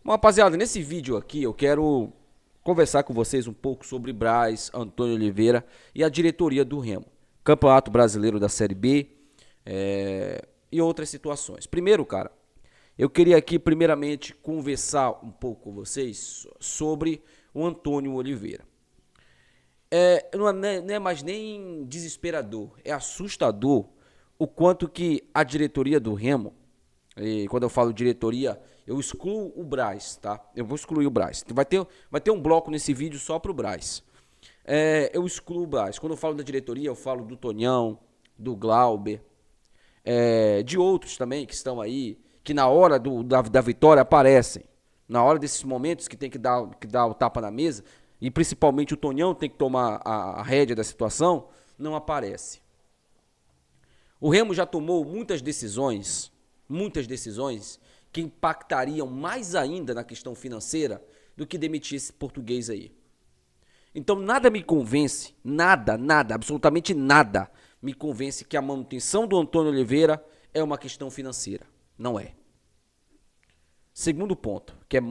Bom, rapaziada, nesse vídeo aqui eu quero conversar com vocês um pouco sobre Braz, Antônio Oliveira e a diretoria do Remo. Campeonato Brasileiro da Série B e outras situações. Primeiro, cara, eu queria aqui primeiramente conversar um pouco com vocês sobre o Antônio Oliveira. Não é mais nem desesperador, é assustador o quanto que a diretoria do Remo, e quando eu falo diretoria, eu excluo o Braz, tá? Eu vou excluir o Braz. Vai ter um bloco nesse vídeo só pro Braz. Eu excluo o Braz. Quando eu falo da diretoria, eu falo do Tonhão, do Glauber, de outros também que estão aí, que na hora da vitória aparecem. Na hora desses momentos que tem que dar o tapa na mesa, e principalmente o Tonhão tem que tomar a rédea da situação, não aparece. O Remo já tomou muitas decisões que impactariam mais ainda na questão financeira do que demitir esse português aí. Então nada me convence, nada, absolutamente nada me convence que a manutenção do Antônio Oliveira é uma questão financeira. Não é. Segundo ponto, que é,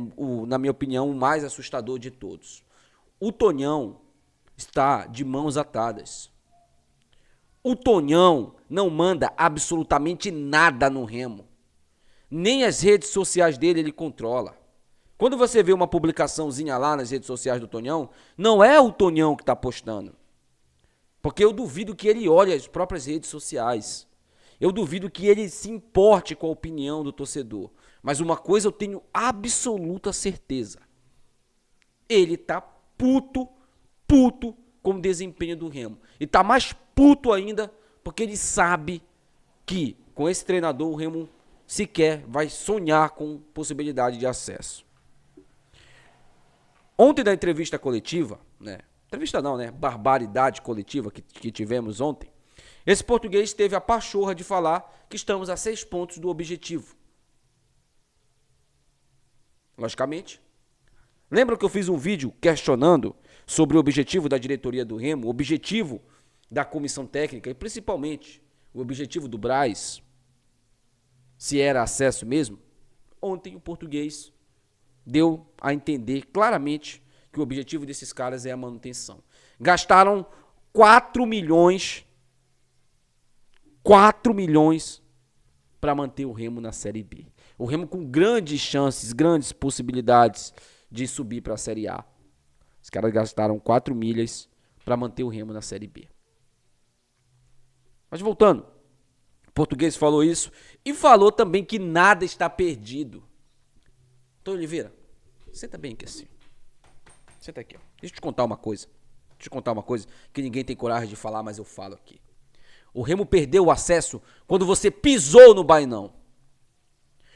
na minha opinião, o mais assustador de todos. O Tonhão está de mãos atadas. O Tonhão não manda absolutamente nada no Remo. Nem as redes sociais dele ele controla. Quando você vê uma publicaçãozinha lá nas redes sociais do Tonhão, não é o Tonhão que está postando. Porque eu duvido que ele olhe as próprias redes sociais. Eu duvido que ele se importe com a opinião do torcedor. Mas uma coisa eu tenho absoluta certeza. Ele tá puto com o desempenho do Remo. E tá mais puto ainda porque ele sabe que com esse treinador o Remo sequer vai sonhar com possibilidade de acesso. Ontem na entrevista coletiva, entrevista não, barbaridade coletiva que tivemos ontem, esse português teve a pachorra de falar que estamos a 6 pontos do objetivo. Logicamente. Lembra que eu fiz um vídeo questionando sobre o objetivo da diretoria do Remo, o objetivo da comissão técnica e principalmente o objetivo do Braz, se era acesso mesmo? Ontem o português deu a entender claramente que o objetivo desses caras é a manutenção. Gastaram 4 milhões para manter o Remo na Série B. O Remo com grandes chances, grandes possibilidades de subir para a Série A. Os caras gastaram 4 milhas para manter o Remo na Série B. Mas voltando, o português falou isso e falou também que nada está perdido. Antônio Oliveira, senta bem aqui assim. Senta aqui, ó. Deixa eu te contar uma coisa. Que ninguém tem coragem de falar, mas eu falo aqui. O Remo perdeu o acesso quando você pisou no Bainão.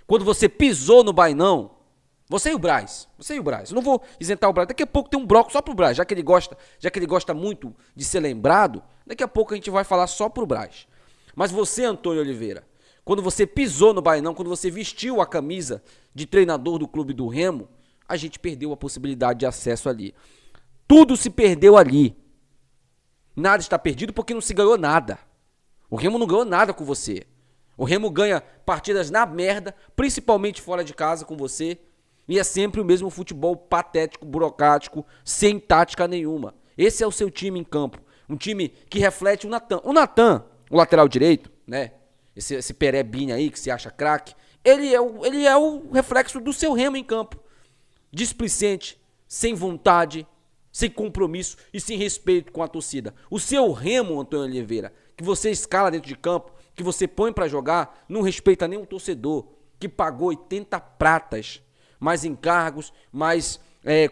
Quando você pisou no Bainão, você e o Braz. Eu não vou isentar o Braz. Daqui a pouco tem um bloco só pro Braz, já que ele gosta muito de ser lembrado, daqui a pouco a gente vai falar só pro Braz. Mas você, Antônio Oliveira, quando você pisou no Bainão, quando você vestiu a camisa de treinador do clube do Remo, a gente perdeu a possibilidade de acesso ali. Tudo se perdeu ali. Nada está perdido porque não se ganhou nada. O Remo não ganhou nada com você. O Remo ganha partidas na merda, principalmente fora de casa com você. E é sempre o mesmo futebol patético, burocrático, sem tática nenhuma. Esse é o seu time em campo. Um time que reflete o Natan. O Natan, o lateral direito, esse Perebinha aí que se acha craque, ele é o reflexo do seu Remo em campo. Displicente, sem vontade, sem compromisso e sem respeito com a torcida. O seu Remo, Antônio Oliveira, que você escala dentro de campo, que você põe pra jogar, não respeita nem um torcedor que pagou 80 pratas, mais encargos, mais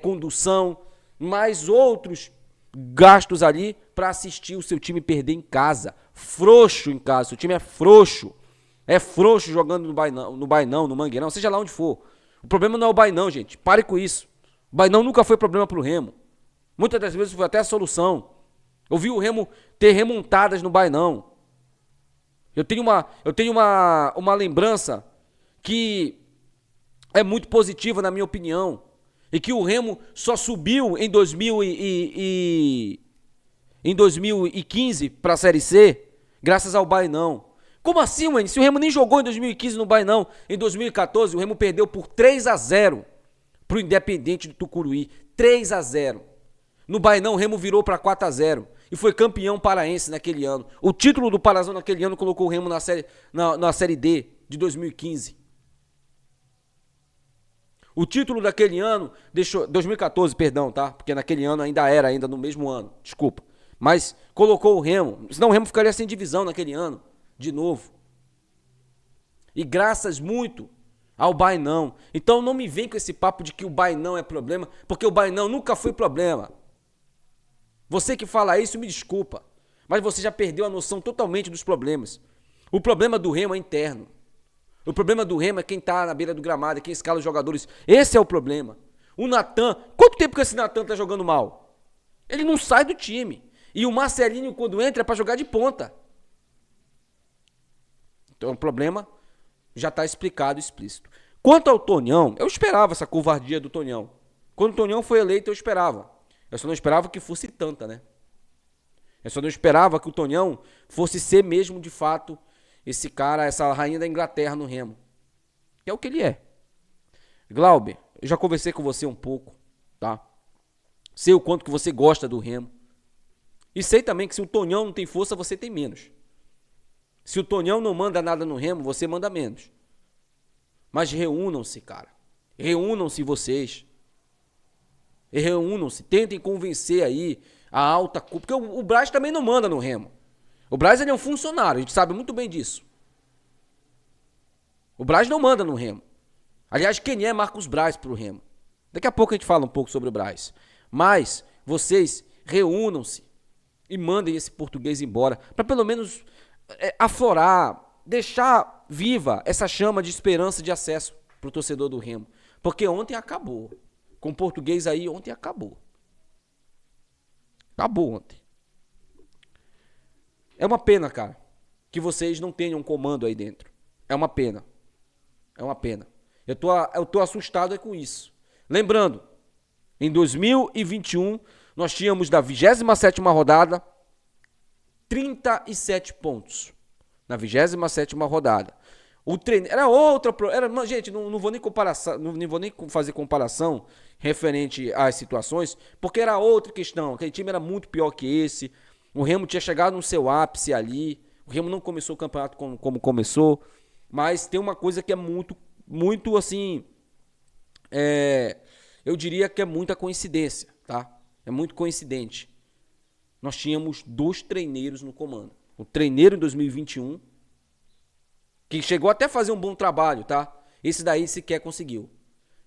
condução, mais outros gastos ali pra assistir o seu time perder em casa. Frouxo em casa, seu time é frouxo. É frouxo jogando no Bainão, no Mangueirão, seja lá onde for. O problema não é o Bainão, gente. Pare com isso. O Bainão nunca foi problema pro Remo. Muitas das vezes foi até a solução. Eu vi o Remo ter remontadas no Bainão. Eu tenho uma lembrança que é muito positiva na minha opinião. E que o Remo só subiu em 2015 para a Série C graças ao Bainão. Como assim, mano? Se o Remo nem jogou em 2015 no Bainão, em 2014 o Remo perdeu por 3-0 pro Independente do Tucuruí. 3-0. No Bainão, o Remo virou para 4-0 e foi campeão paraense naquele ano. O título do Parazão naquele ano colocou o Remo na série D de 2015. O título daquele ano deixou 2014, perdão, tá? Porque naquele ano ainda no mesmo ano. Desculpa. Mas colocou o Remo, senão o Remo ficaria sem divisão naquele ano, de novo. E graças muito ao Bainão. Então não me vem com esse papo de que o Bainão é problema, porque o Bainão nunca foi problema. Você que fala isso, me desculpa, mas você já perdeu a noção totalmente dos problemas. O problema do Remo é interno. O problema do Remo é quem tá na beira do gramado, é quem escala os jogadores. Esse é o problema. O Natan, quanto tempo que esse Natan tá jogando mal? Ele não sai do time. E o Marcelinho, quando entra, é pra jogar de ponta. Então o problema já tá explicado, explícito. Quanto ao Tonhão, eu esperava essa covardia do Tonhão. Quando o Tonhão foi eleito, eu esperava. Eu só não esperava que fosse tanta, né? Eu só não esperava que o Tonhão fosse ser mesmo, de fato, esse cara, essa rainha da Inglaterra no Remo. Que é o que ele é. Glauber, eu já conversei com você um pouco, tá? Sei o quanto que você gosta do Remo. E sei também que se o Tonhão não tem força, você tem menos. Se o Tonhão não manda nada no Remo, você manda menos. Mas reúnam-se, cara. Reúnam-se vocês. E reúnam-se, tentem convencer aí a alta cúpula, porque o Braz também não manda no Remo. O Braz, ele é um funcionário, a gente sabe muito bem disso. O Braz não manda no Remo. Aliás, quem é Marcos Braz pro Remo? Daqui a pouco a gente fala um pouco sobre o Braz. Mas vocês reúnam-se e mandem esse português embora, para pelo menos aflorar, deixar viva essa chama de esperança de acesso pro torcedor do Remo. Porque ontem acabou. Com o português aí, ontem acabou. Acabou ontem. É uma pena, cara, que vocês não tenham comando aí dentro. É uma pena. É uma pena. Eu tô assustado com isso. Lembrando, em 2021, nós tínhamos da 27ª rodada 37 pontos. Na 27ª rodada. O treino era outra, gente, não vou nem comparação, não vou nem fazer comparação referente às situações, porque era outra questão. Aquele time era muito pior que esse. O Remo tinha chegado no seu ápice ali. O Remo não começou o campeonato como começou, mas tem uma coisa que é muito assim, eu diria que é muita coincidência, tá? É muito coincidente. Nós tínhamos 2 treineiros no comando. O treineiro em 2021, que chegou até a fazer um bom trabalho, tá? Esse daí sequer conseguiu.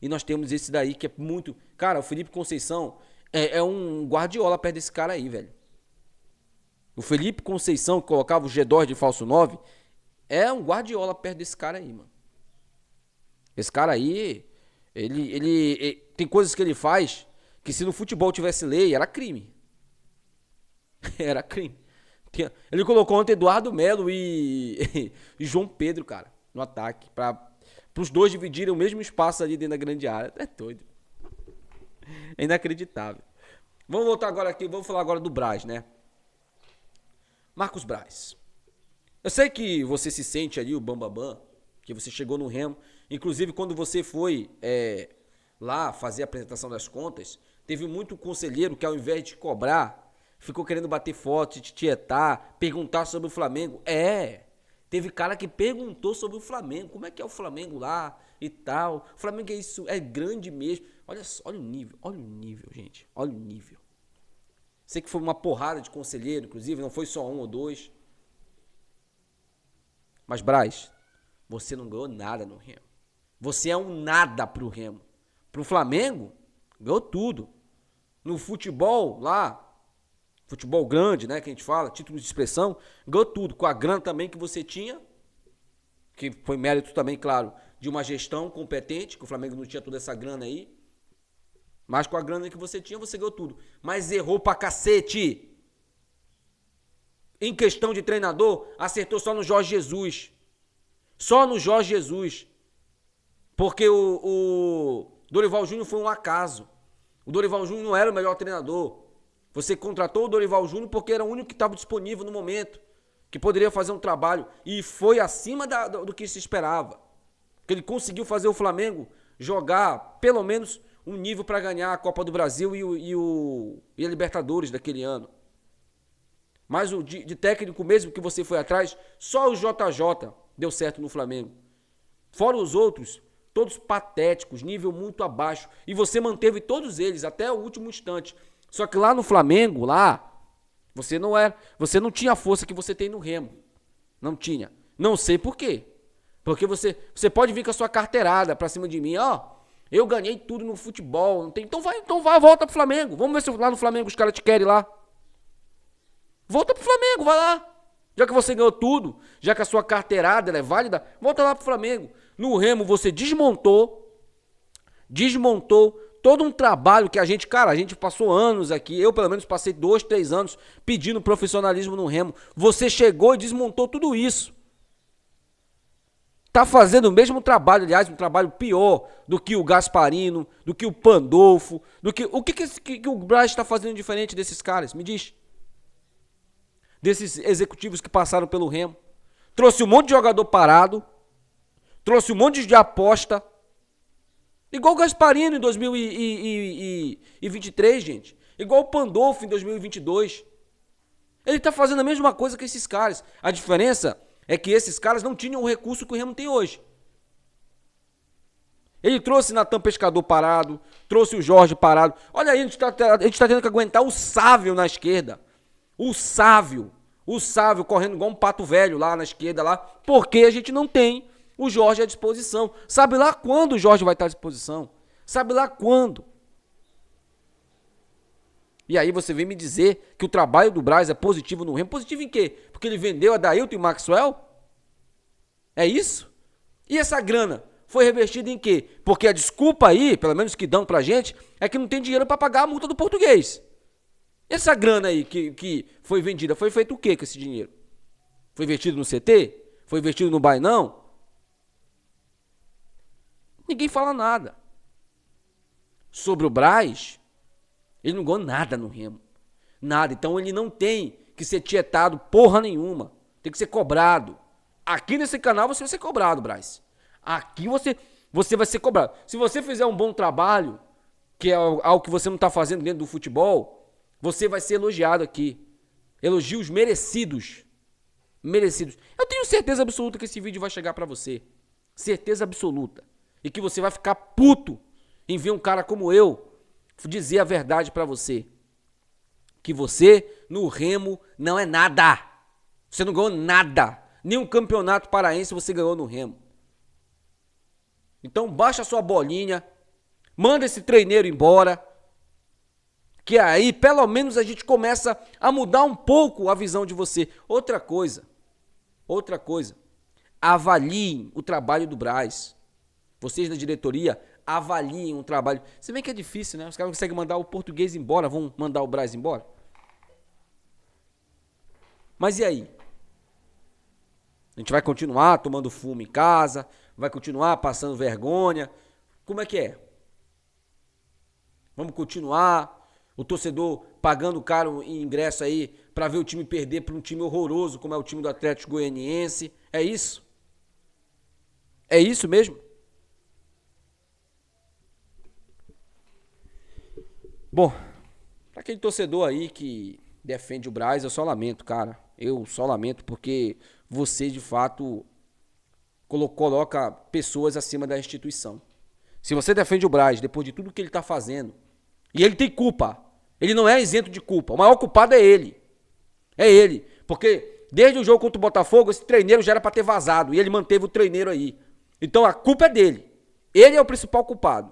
E nós temos esse daí que é muito... Cara, o Felipe Conceição é um Guardiola perto desse cara aí, velho. O Felipe Conceição, que colocava o G2 de falso 9, é um Guardiola perto desse cara aí, mano. Esse cara aí, ele tem coisas que ele faz que se no futebol tivesse lei, era crime. Era crime. Ele colocou ontem Eduardo Melo e João Pedro, cara, no ataque, para os dois dividirem o mesmo espaço ali dentro da grande área. É doido. É inacreditável. Vamos voltar agora aqui, vamos falar agora do Braz, né? Marcos Braz. Eu sei que você se sente ali o bambambam, que você chegou no Remo. Inclusive, quando você foi lá fazer a apresentação das contas, teve muito conselheiro que, ao invés de cobrar, ficou querendo bater foto, te tietar, perguntar sobre o Flamengo. Teve cara que perguntou sobre o Flamengo. Como é que é o Flamengo lá e tal. O Flamengo é isso, é grande mesmo. Olha o nível, gente. Olha o nível. Sei que foi uma porrada de conselheiro, inclusive, não foi só 1 ou 2. Mas, Braz, você não ganhou nada no Remo. Você é um nada pro Remo. Pro Flamengo, ganhou tudo. No futebol, lá, futebol grande, né, que a gente fala, título de expressão, ganhou tudo. Com a grana também que você tinha, que foi mérito também, claro, de uma gestão competente, que o Flamengo não tinha toda essa grana aí. Mas com a grana que você tinha, você ganhou tudo. Mas errou pra cacete. Em questão de treinador, acertou só no Jorge Jesus. Só no Jorge Jesus. Porque o Dorival Júnior foi um acaso. O Dorival Júnior não era o melhor treinador. Você contratou o Dorival Júnior porque era o único que estava disponível no momento, que poderia fazer um trabalho. E foi acima do que se esperava. Porque ele conseguiu fazer o Flamengo jogar pelo menos um nível para ganhar a Copa do Brasil e a Libertadores daquele ano. Mas o de técnico mesmo que você foi atrás, só o JJ deu certo no Flamengo. Fora os outros, todos patéticos, nível muito abaixo. E você manteve todos eles até o último instante. Só que lá no Flamengo, você não tinha a força que você tem no Remo. Não tinha. Não sei por quê. Porque você pode vir com a sua carteirada pra cima de mim, eu ganhei tudo no futebol, não tem. Então vai, volta pro Flamengo. Vamos ver se lá no Flamengo os caras te querem lá. Volta pro Flamengo, vai lá. Já que você ganhou tudo, já que a sua carteirada ela é válida, volta lá pro Flamengo. No Remo você desmontou todo um trabalho que a gente passou anos aqui, eu pelo menos passei 2, 3 anos pedindo profissionalismo no Remo. Você chegou e desmontou tudo isso. Tá fazendo o mesmo trabalho, aliás, um trabalho pior do que o Gasparino, do que o Pandolfo, o que o Braz está fazendo diferente desses caras? Me diz. Desses executivos que passaram pelo Remo. Trouxe um monte de jogador parado, trouxe um monte de aposta, igual o Gasparino em 2023, gente. Igual o Pandolfo em 2022. Ele tá fazendo a mesma coisa que esses caras. A diferença é que esses caras não tinham o recurso que o Remo tem hoje. Ele trouxe Natan Pescador parado, trouxe o Jorge parado. Olha aí, a gente tá tendo que aguentar o Sávio na esquerda. O Sávio correndo igual um pato velho lá na esquerda, lá, porque a gente não tem o Jorge à disposição. Sabe lá quando o Jorge vai estar à disposição? Sabe lá quando? E aí você vem me dizer que o trabalho do Braz é positivo no Remo. Positivo em quê? Porque ele vendeu a Dailton e Maxwell? É isso? E essa grana foi revertida em quê? Porque a desculpa aí, pelo menos que dão pra gente, é que não tem dinheiro pra pagar a multa do Português. Essa grana aí que foi vendida, foi feito o quê com esse dinheiro? Foi investido no CT? Foi investido no Bainão? Ninguém fala nada. Sobre o Braz, ele não ganhou nada no Remo. Nada. Então ele não tem que ser tietado porra nenhuma. Tem que ser cobrado. Aqui nesse canal você vai ser cobrado, Braz. Aqui você vai ser cobrado. Se você fizer um bom trabalho, que é algo que você não está fazendo dentro do futebol, você vai ser elogiado aqui. Elogios merecidos. Merecidos. Eu tenho certeza absoluta que esse vídeo vai chegar pra você. Certeza absoluta. E que você vai ficar puto em ver um cara como eu dizer a verdade pra você. Que você, no Remo, não é nada. Você não ganhou nada. Nenhum campeonato paraense você ganhou no Remo. Então baixa a sua bolinha. Manda esse treineiro embora. Que aí, pelo menos, a gente começa a mudar um pouco a visão de você. Outra coisa, avaliem o trabalho do Braz. Vocês da diretoria, avaliem o trabalho. Se bem que é difícil, né? Os caras conseguem mandar o Português embora, vão mandar o Braz embora. Mas e aí? A gente vai continuar tomando fumo em casa, vai continuar passando vergonha. Como é que é? Vamos continuar... O torcedor pagando caro em ingresso aí pra ver o time perder para um time horroroso como é o time do Atlético Goianiense. É isso? É isso mesmo? Bom, pra aquele torcedor aí que defende o Braz, eu só lamento, cara. Eu só lamento porque você, de fato, coloca pessoas acima da instituição. Se você defende o Braz depois de tudo que ele tá fazendo, e ele tem culpa. Ele não é isento de culpa. O maior culpado é ele. É ele. Porque desde o jogo contra o Botafogo, esse treineiro já era pra ter vazado. E ele manteve o treineiro aí. Então a culpa é dele. Ele é o principal culpado.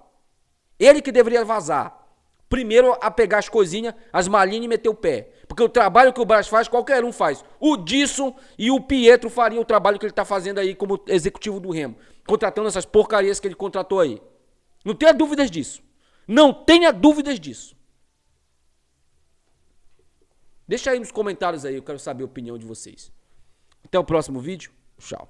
Ele que deveria vazar. Primeiro a pegar as coisinhas, as malinhas e meter o pé. Porque o trabalho que o Braz faz, qualquer um faz. O Disson e o Pietro fariam o trabalho que ele tá fazendo aí como executivo do Remo. Contratando essas porcarias que ele contratou aí. Não tenha dúvidas disso. Não tenha dúvidas disso. Deixa aí nos comentários aí, eu quero saber a opinião de vocês. Até o próximo vídeo. Tchau.